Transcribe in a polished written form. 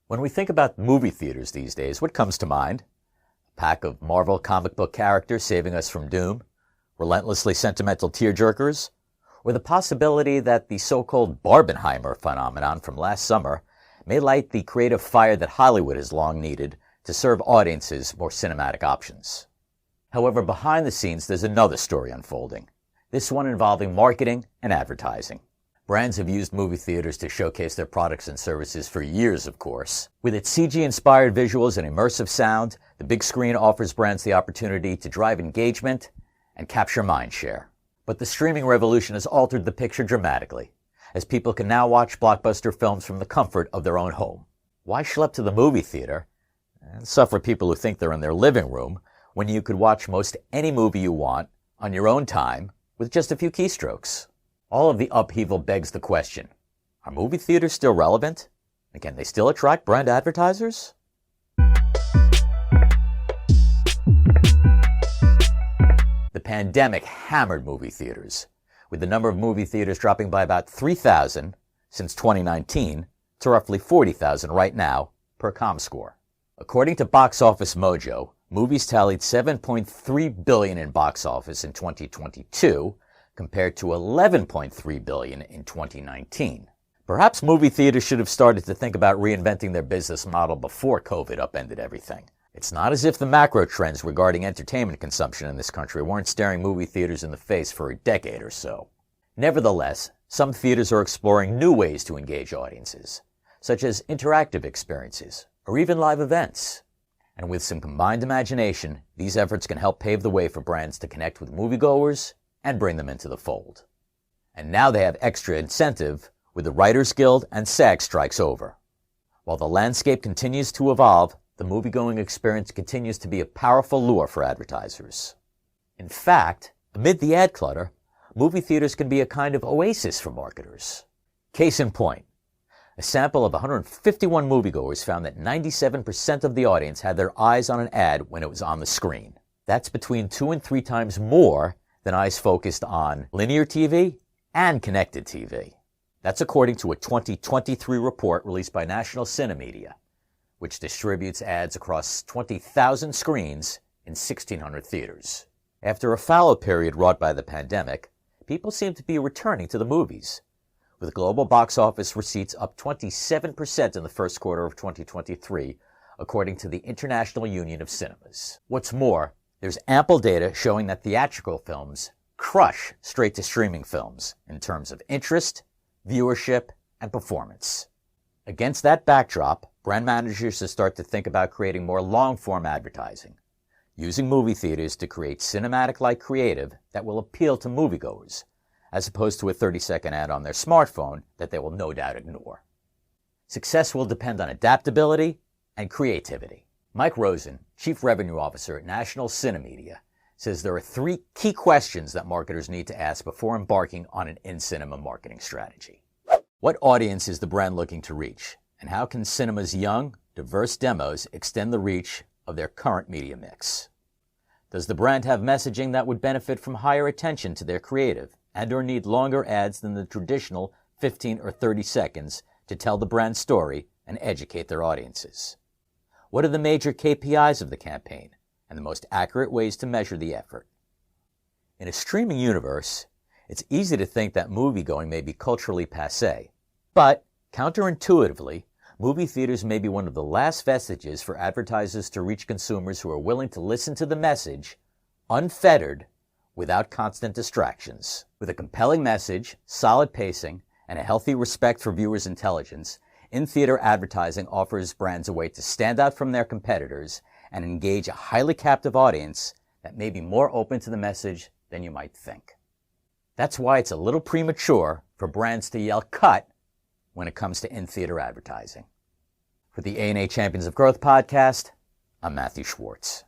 When we think about movie theaters these days, what comes to mind? A pack of Marvel comic book characters saving us from doom? Relentlessly sentimental tearjerkers? Or the possibility that the so-called Barbenheimer phenomenon from last summer may light the creative fire that Hollywood has long needed to serve audiences more cinematic options. However, behind the scenes, there's another story unfolding, this one involving marketing and advertising. Brands have used movie theaters to showcase their products and services for years, of course. With its CG-inspired visuals and immersive sound, the big screen offers brands the opportunity to drive engagement and capture mindshare. But the streaming revolution has altered the picture dramatically, as people can now watch blockbuster films from the comfort of their own home. Why schlep to the movie theater and suffer people who think they're in their living room when you could watch most any movie you want on your own time with just a few keystrokes? All of the upheaval begs the question, are movie theaters still relevant? And can they still attract brand advertisers? The pandemic hammered movie theaters, with the number of movie theaters dropping by about 3,000 since 2019 to roughly 40,000 right now per ComScore. According to Box Office Mojo, movies tallied $7.3 billion in box office in 2022, compared to $11.3 billion in 2019. Perhaps movie theaters should have started to think about reinventing their business model before COVID upended everything. It's not as if the macro trends regarding entertainment consumption in this country weren't staring movie theaters in the face for a decade or so. Nevertheless, some theaters are exploring new ways to engage audiences, such as interactive experiences or even live events. And with some combined imagination, these efforts can help pave the way for brands to connect with moviegoers and bring them into the fold. And now they have extra incentive with the Writers Guild and SAG strikes over. While the landscape continues to evolve, the movie-going experience continues to be a powerful lure for advertisers. In fact, amid the ad clutter, movie theaters can be a kind of oasis for marketers. Case in point, a sample of 151 moviegoers found that 97% of the audience had their eyes on an ad when it was on the screen. That's between 2 and 3 times more than eyes focused on linear TV and connected TV. That's according to a 2023 report released by National Cinemedia, which distributes ads across 20,000 screens in 1,600 theaters. After a fallow period wrought by the pandemic, people seem to be returning to the movies, with global box office receipts up 27% in the first quarter of 2023, according to the International Union of Cinemas. What's more, there's ample data showing that theatrical films crush straight-to-streaming films in terms of interest, viewership, and performance. Against that backdrop, brand managers should start to think about creating more long-form advertising, using movie theaters to create cinematic-like creative that will appeal to moviegoers, as opposed to a 30-second ad on their smartphone that they will no doubt ignore. Success will depend on adaptability and creativity. Mike Rosen, Chief Revenue Officer at National Cinemedia, says there are 3 key questions that marketers need to ask before embarking on an in-cinema marketing strategy. What audience is the brand looking to reach? And how can cinema's young, diverse demos extend the reach of their current media mix? Does the brand have messaging that would benefit from higher attention to their creative and/or need longer ads than the traditional 15 or 30 seconds to tell the brand story and educate their audiences? What are the major KPIs of the campaign and the most accurate ways to measure the effort? In a streaming universe, it's easy to think that moviegoing may be culturally passé, but counterintuitively, movie theaters may be one of the last vestiges for advertisers to reach consumers who are willing to listen to the message, unfettered, without constant distractions. With a compelling message, solid pacing, and a healthy respect for viewers' intelligence, in-theater advertising offers brands a way to stand out from their competitors and engage a highly captive audience that may be more open to the message than you might think. That's why it's a little premature for brands to yell cut when it comes to in-theater advertising. For the A&A Champions of Growth podcast, I'm Matthew Schwartz.